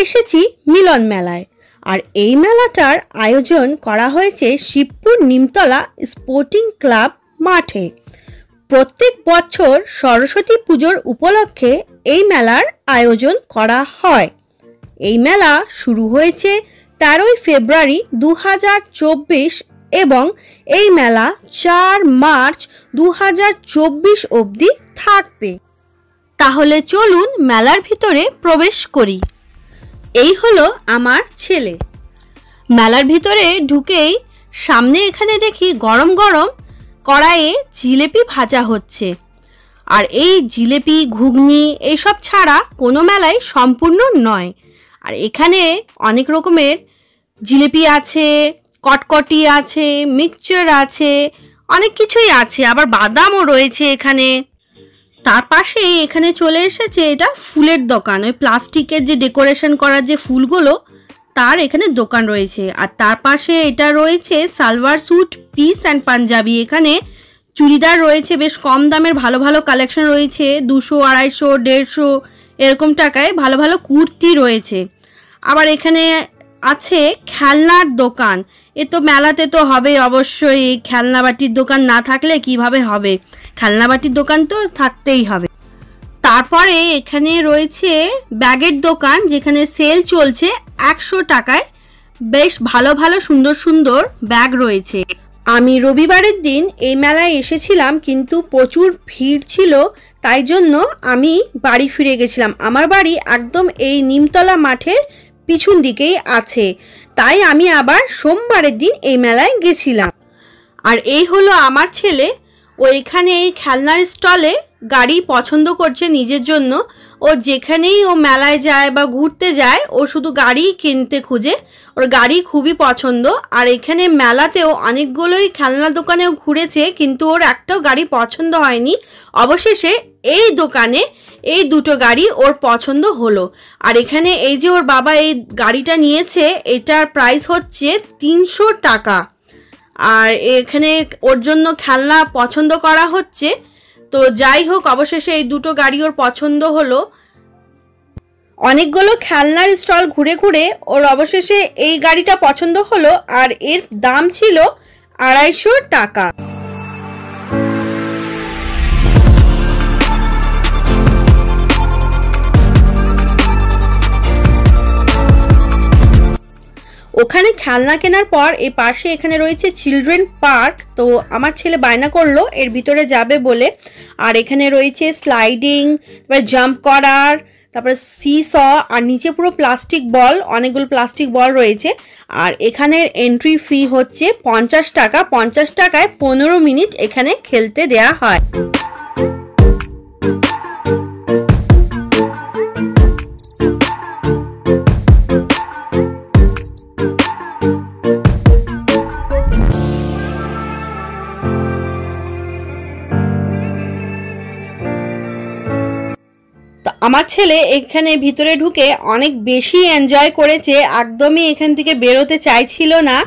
এসেছি মিলন মেলায়। আর এই মেলাটার আয়োজন করা হয়েছে শিবপুর নিমতলা স্পোর্টিং ক্লাব মাঠে। প্রত্যেক বছর সরস্বতী পুজোর উপলক্ষে এই মেলার আয়োজন করা হয়। এই মেলা শুরু হয়েছে 13 ফেব্রুয়ারি 2024 এবং এই মেলা 4 মার্চ 2024 অবধি থাকবে। তাহলে চলুন মেলার ভিতরে প্রবেশ করি। এই হলো আমার ছেলে। মেলার ভিতরে ঢুকেই সামনে এখানে দেখি গরম গরম কড়াইয়ে জিলেপি ভাজা হচ্ছে। আর এই জিলেপি ঘুগনি এইসব ছাড়া কোনো মেলাই সম্পূর্ণ নয়। আর এখানে অনেক রকমের জিলেপি আছে, কটকটি আছে, মিক্সচার আছে, অনেক কিছুই আছে, আবার বাদামও রয়েছে এখানে। তার পাশে এখানে চলে এসেছে এটা ফুলের দোকান, ওই প্লাস্টিকের যে ডেকোরেশন করার যে ফুলগুলো তার এখানে দোকান রয়েছে। আর তার পাশে এটা রয়েছে salwar suit piece and Punjabi. এখানে চুড়িদার রয়েছে, বেশ কম দামের ভালো ভালো কালেকশন রয়েছে, 200, 250, 150 এরকম টাকায় ভালো ভালো কুর্তি রয়েছে। আবার এখানে আছে খেলনার দোকান। এ তো মেলাতে তো হবে অবশ্যই, খেলনা বাটির দোকান না থাকলে কিভাবে হবে, খেলনা বাটির দোকান তো থাকতেই হবে। তারপরে এখানে রয়েছে ব্যাগের দোকান, যেখানে সেল চলছে 100 টাকায় বেশ ভালো ভালো সুন্দর সুন্দর ব্যাগ রয়েছে। আমি রবিবারের দিন এই মেলায় এসেছিলাম, কিন্তু প্রচুর ভিড় ছিল, তাই জন্য আমি বাড়ি ফিরে গেছিলাম। আমার বাড়ি একদম এই নিমতলা মাঠের পিছন দিকেই আছে, তাই আমি আবার সোমবারের দিন এই মেলায় গেছিলাম। আর এই হলো আমার ছেলে, ও এখানে এই খেলনার স্টলে গাড়ি পছন্দ করছে নিজের জন্য। ও যেখানেই ও মেলায় যায় বা ঘুরতে যায় ও শুধু গাড়ি কিনতে খুঁজে, ওর গাড়ি খুবই পছন্দ। আর এখানে মেলাতেও অনেকগুলোই খেলনা দোকানেও ঘুরেছে, কিন্তু ওর একটাও গাড়ি পছন্দ হয়নি। অবশেষে এই দোকানে এই দুটো গাড়ি ওর পছন্দ হলো। আর এখানে এই যে ওর বাবা এই গাড়িটা নিয়েছে, এটার প্রাইস হচ্ছে 300 টাকা। আর এখানে ওর জন্য খেলনা পছন্দ করা হচ্ছে। তো যাই হোক, অবশেষে এই দুটো গাড়ি ওর পছন্দ হলো। অনেকগুলো খেলনার স্টল ঘুরে ঘুরে ওর অবশেষে এই গাড়িটা পছন্দ হলো, আর এর দাম ছিল 250 টাকা। ওখানে খেলনা কেনার পর এই পাশে এখানে রয়েছে চিলড্রেন পার্ক। তো আমার ছেলে বায়না করলো এর ভিতরে যাবে বলে। আর এখানে রয়েছে স্লাইডিং, তারপরে জাম্প করার, তারপরে সি-স, আর নিচে পুরো প্লাস্টিক বল, অনেকগুলো প্লাস্টিক বল রয়েছে। আর এখানের এন্ট্রি ফি হচ্ছে 50 টাকা। 50 টাকায় 15 মিনিট এখানে খেলতে দেয়া হয়। আমার ছেলে এখানে ভিতরে ঢুকে অনেক বেশি এনজয় করেছে, একদমই এখান থেকে বেরোতে চাইছিল না।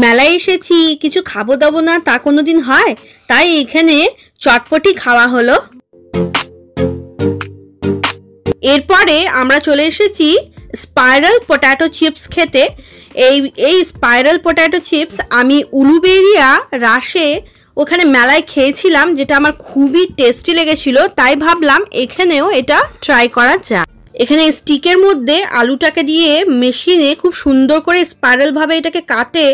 মেলায় এসেছি, কিছু খাবো দাবো না তা কোনো দিন হয়, তাই এখানে চটপটি খাওয়া হলো। এরপরে আমরা চলে এসেছি স্পাইরাল পটেটো চিপস খেতে। এই স্পাইরাল পটেটো চিপস আমি উলুবেড়িয়া রাসে ওখানে মেলায় খেয়েছিলাম, যেটা আমার খুবই টেস্টি লেগেছিল, তাই ভাবলাম এখানেও এটা ট্রাই করা যায়। এখানে স্টিকের মধ্যে আলুটাকে দিয়ে মেশিনে খুব সুন্দর করে স্পাইরালভাবে এটাকে কাটে,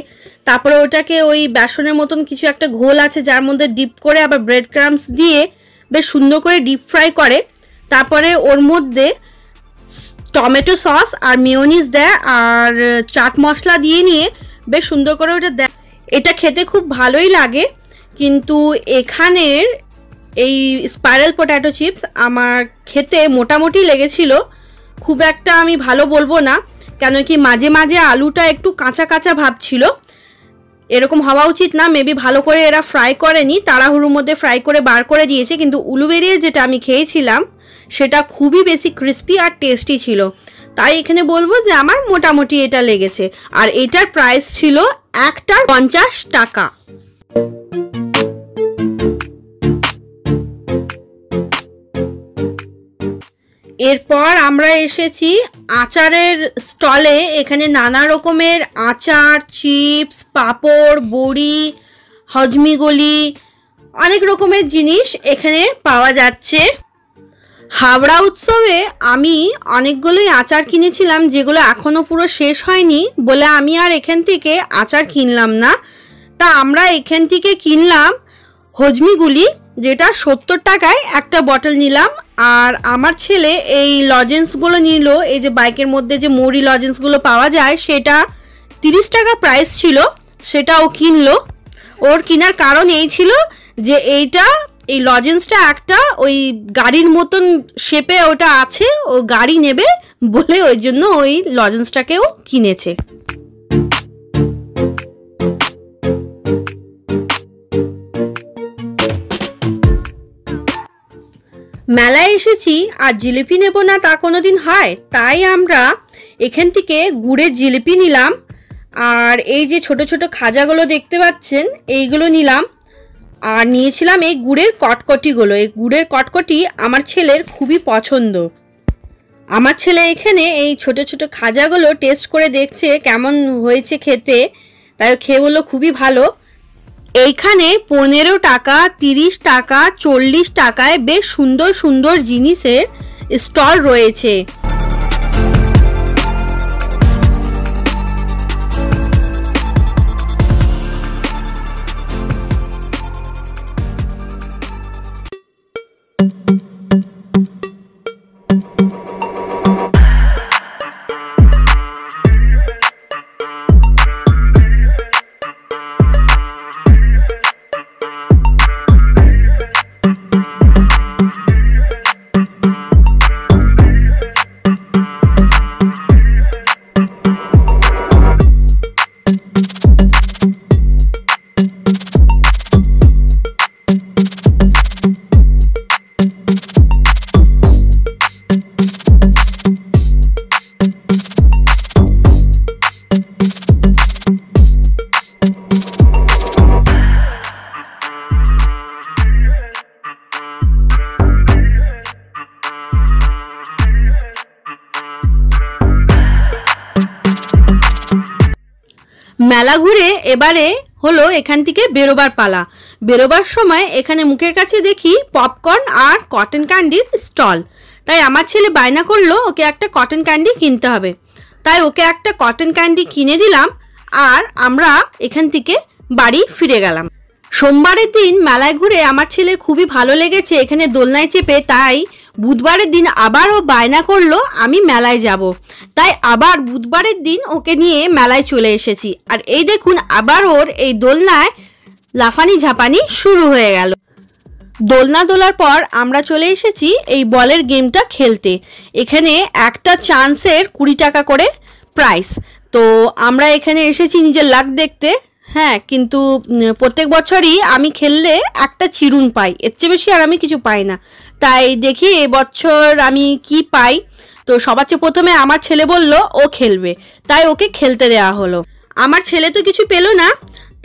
তারপরে ওটাকে ওই বেসনের মতন কিছু একটা ঘোল আছে যার মধ্যে ডিপ করে আবার ব্রেড ক্রাম্বস দিয়ে বেশ সুন্দর করে ডিপ ফ্রাই করে, তারপরে ওর মধ্যে টমেটো সস আর মেয়োনিজ দেয় আর চাট মশলা দিয়ে নিয়ে বেশ সুন্দর করে ওটা দেয়। এটা খেতে খুব ভালোই লাগে, কিন্তু এখানের এই স্পাইরাল পটেটো চিপস আমার খেতে মোটামুটি লেগেছিল, খুব একটা আমি ভালো বলবো না, কেন কি মাঝে মাঝে আলুটা একটু কাঁচা কাঁচা ভাব ছিল। এরকম হওয়া উচিত না, মেবি ভালো করে এরা ফ্রাই করেনি, তাড়াহুড়োর মধ্যে ফ্রাই করে বার করে দিয়েছে। কিন্তু উলুবেড়িয়া যেটা আমি খেয়েছিলাম সেটা খুবই বেশি ক্রিস্পি আর টেস্টি ছিল, তাই এখানে বলবো যে আমার মোটামুটি এটা লেগেছে। আর এটার প্রাইস ছিল একটা 50 টাকা। এরপর আমরা এসেছি আচারের স্টলে। এখানে নানা রকমের আচার, চিপস, পাঁপড়, বড়ি, হজমিগলি, অনেক রকমের জিনিস এখানে পাওয়া যাচ্ছে। হাওড়া উৎসবে আমি অনেকগুলোই আচার কিনেছিলাম, যেগুলো এখনও পুরো শেষ হয়নি বলে আমি আর এখান থেকে আচার কিনলাম না। তা আমরা এখান থেকে কিনলাম হজমিগুলি, যেটা 70 টাকায় একটা বটল নিলাম। আর আমার ছেলে এই লজেন্সগুলো নিল, এই যে বাইকের মধ্যে যে মরি লজেন্সগুলো পাওয়া যায় সেটা 30 টাকা প্রাইস ছিল, সেটা ও কিনলো। ওর কেনার কারণ এই ছিল যে এই লজেন্সটা একটা ওই গাড়ির মতন শেপে ওটা আছে, ও গাড়ি নেবে বলে ওই জন্য ওই লজেন্সটাকেও কিনেছে। মেলায় এসেছি আর জিলিপি নেব না তা কোনো দিন হয়, তাই আমরা এখান থেকে গুড়ের জিলিপি নিলাম। আর এই যে ছোট ছোট খাজাগুলো দেখতে পাচ্ছেন এইগুলো নিলাম। আর নিয়েছিলাম এই গুড়ের কটকটিগুলো। এই গুড়ের কটকটি আমার ছেলের খুবই পছন্দ। আমার ছেলে এখানে এই ছোট ছোট খাজাগুলো টেস্ট করে দেখছে কেমন হয়েছে খেতে, তাই খেয়ে বললো খুবই ভালো। এইখানে 15 টাকা, 30 টাকা, 40 টাকায় বেশ সুন্দর সুন্দর জিনিসের স্টল রয়েছে। মেলা ঘুরে এবারে হলো এখান থেকে বেরোবার পালা। বেরোবার সময় এখানে মুখের কাছে দেখি পপকর্ন আর কটন ক্যান্ডির স্টল, তাই আমার ছেলে বায়না করলো ওকে একটা কটন ক্যান্ডি কিনতে হবে, তাই ওকে একটা কটন ক্যান্ডি কিনে দিলাম। আর আমরা এখান থেকে বাড়ি ফিরে গেলাম। সোমবারের দিন মেলায় ঘুরে আমার ছেলে খুবই ভালো লেগেছে এখানে দোলনায় চেপে, তাই বুধবারের দিন আবার ও বায়না করলো আমি মেলায় যাব, তাই আবার বুধবারের দিন ওকে নিয়ে মেলায় চলে এসেছি। আর এই দেখুন আবার ওর এই দোলনায় লাফানি ঝাপানি শুরু হয়ে গেল। দোলনা দোলার পর আমরা চলে এসেছি এই বলের গেমটা খেলতে। এখানে একটা চান্সের 20 টাকা করে প্রাইস। তো আমরা এখানে এসেছি নিজের লাক দেখতে। হ্যাঁ, কিন্তু প্রত্যেক বছরই আমি খেললে একটা চিরুন পাই, এর চেয়ে বেশি আর আমি কিছু পাই না। তাই দেখি এবছর আমি কি পাই। তো সবার চেয়ে প্রথমে আমার ছেলে বলল ও খেলবে, তাই ওকে খেলতে দেওয়া হলো। আমার ছেলে তো কিছু পেলো না।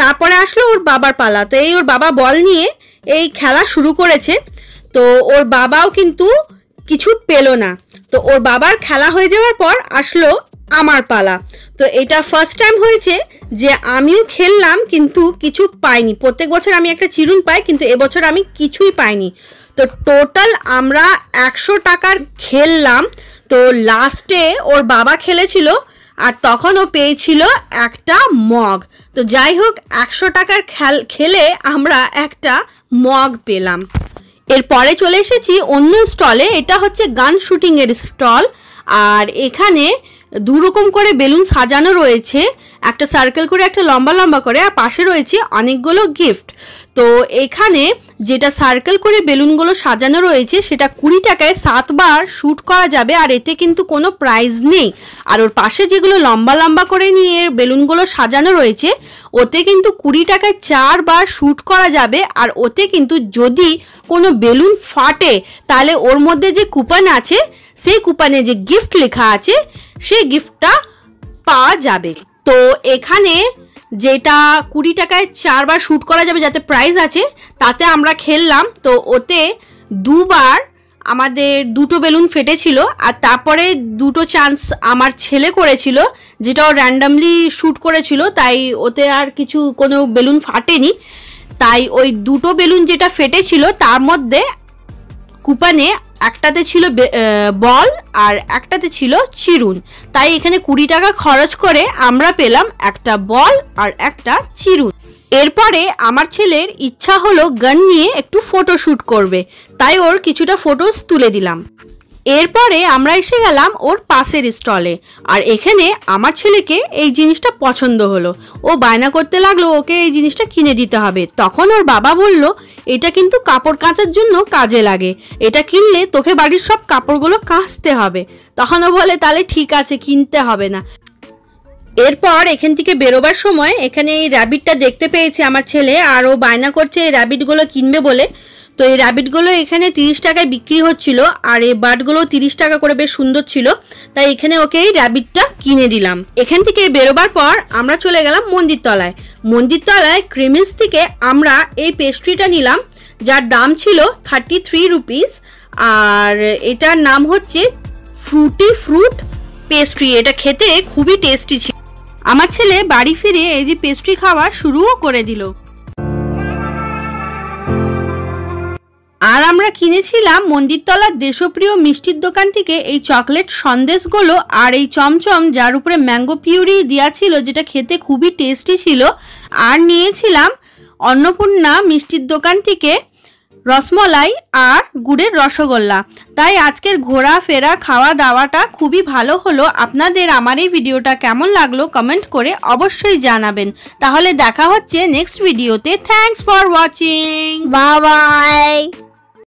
তারপরে আসলো ওর বাবার পালা। তো এই ওর বাবা বল নিয়ে এই খেলা শুরু করেছে। তো ওর বাবাও কিন্তু কিছু পেলো না। তো ওর বাবার খেলা হয়ে যাওয়ার পর আসলো আমার পালা। তো এটা ফার্স্ট টাইম হয়েছে যে আমিও খেললাম কিন্তু কিছু পাইনি। প্রত্যেক বছর আমি একটা চিরুন পাই, কিন্তু এবছর আমি কিছুই পাইনি। তো টোটাল আমরা 100 টাকার খেললাম। তো লাস্টে ওর বাবা খেলেছিল আর তখন ও পেয়েছিল একটা মগ। তো যাই হোক, 100 টাকার খেলে আমরা একটা মগ পেলাম। এরপরে চলে এসেছি অন্য স্টলে। এটা হচ্ছে গান শুটিংয়ের স্টল। আর এখানে দু রকম করে বেলুন সাজানো রয়েছে, একটা সার্কেল করে একটা লম্বা লম্বা করে, আর পাশে রয়েছে অনেকগুলো গিফট। তো এখানে যেটা সার্কেল করে বেলুনগুলো সাজানো রয়েছে সেটা 20 টাকায় 7 বার শ্যুট করা যাবে, আর এতে কিন্তু কোনো প্রাইজ নেই। আর ওর পাশে যেগুলো লম্বা লম্বা করে নিয়ে বেলুনগুলো সাজানো রয়েছে ওতে কিন্তু 20 টাকায় 4 বার শ্যুট করা যাবে। আর ওতে কিন্তু যদি কোনো বেলুন ফাটে তাহলে ওর মধ্যে যে কুপন আছে সেই কুপনে যে গিফট লেখা আছে সেই গিফটটা পাওয়া যাবে। তো এখানে যেটা 20 টাকায় 4 বার শ্যুট করা যাবে যাতে প্রাইজ আছে তাতে আমরা খেললাম। তো ওতে 2 বার আমাদের 2টো বেলুন ফেটেছিল, আর তারপরে 2টো চান্স আমার ছেলে করেছিল যেটা ও র্যান্ডামলি শ্যুট করেছিল, তাই ওতে আর কিছু কোনো বেলুন ফাটেনি। তাই ওই 2টো বেলুন যেটা ফেটেছিল তার মধ্যে কুপনে একটাতে ছিল বল আর একটাতে ছিল চিরুন। তাই এখানে 20 টাকা খরচ করে আমরা পেলাম একটা বল আর একটা চিরুন। এরপরে আমার ছেলের ইচ্ছা হলো গান নিয়ে একটু ফটোশ্যুট করবে, তাই ওর কিছুটা ফটোস তুলে দিলাম। এরপরে আমরা এসে গেলাম ওর পাশের স্টলে। আর এখানে আমার ছেলেকে এই জিনিসটা পছন্দ হলো, ও বায়না করতে লাগলো ওকে এই জিনিসটা কিনে দিতে হবে। তখন ওর বাবা বলল এটা কিন্তু কাপড় কাচার জন্য কাজে লাগে, এটা কিনলে তোকে বাড়ির সব কাপড়গুলো কাচতে হবে। তখন ও বলে তাহলে ঠিক আছে, কিনতে হবে না। এরপর এখান থেকে বেরোবার সময় এখানে এই র্যাবিটটা দেখতে পেয়েছে আমার ছেলে, আর ও বায়না করছে এই র্যাবিটগুলো কিনবে বলে। তো এই র্যাবিটগুলো এখানে 30 টাকায় বিক্রি হচ্ছিল, আর এই বার্ডগুলো 30 টাকা করে, বেশ সুন্দর ছিল। তাই এখানে ওকে এই র্যাবিটটা কিনে দিলাম। এখান থেকে বেরোবার পর আমরা চলে গেলাম মন্দিরতলায়। মন্দিরতলায় ক্রিমিস থেকে আমরা এই পেস্ট্রিটা নিলাম যার দাম ছিল 33 রুপিস, আর এটার নাম হচ্ছে ফ্রুটি ফ্রুট পেস্ট্রি। এটা খেতে খুবই টেস্টি ছিল। আমার ছেলে বাড়ি ফিরে এই যে পেস্ট্রি খাওয়া শুরুও করে দিল। আর আমরা কিনেছিলাম মন্দিরতলার দেশপ্রিয় মিষ্টির দোকান থেকে এই চকলেট সন্দেশগুলো আর এই চমচম যার উপরে ম্যাঙ্গো পিউরি দেওয়া ছিল, যেটা খেতে খুবই টেস্টি ছিল। আর নিয়েছিলাম অন্নপূর্ণা মিষ্টির দোকান থেকে রসমলাই আর গুড়ের রসগোল্লা। তাই আজকের ঘোরাফেরা খাওয়া দাওয়াটা খুবই ভালো হলো। আপনাদের আমার এই ভিডিওটা কেমন লাগলো কমেন্ট করে অবশ্যই জানাবেন। তাহলে দেখা হচ্ছে নেক্সট ভিডিওতে। Thanks for watching, bye bye.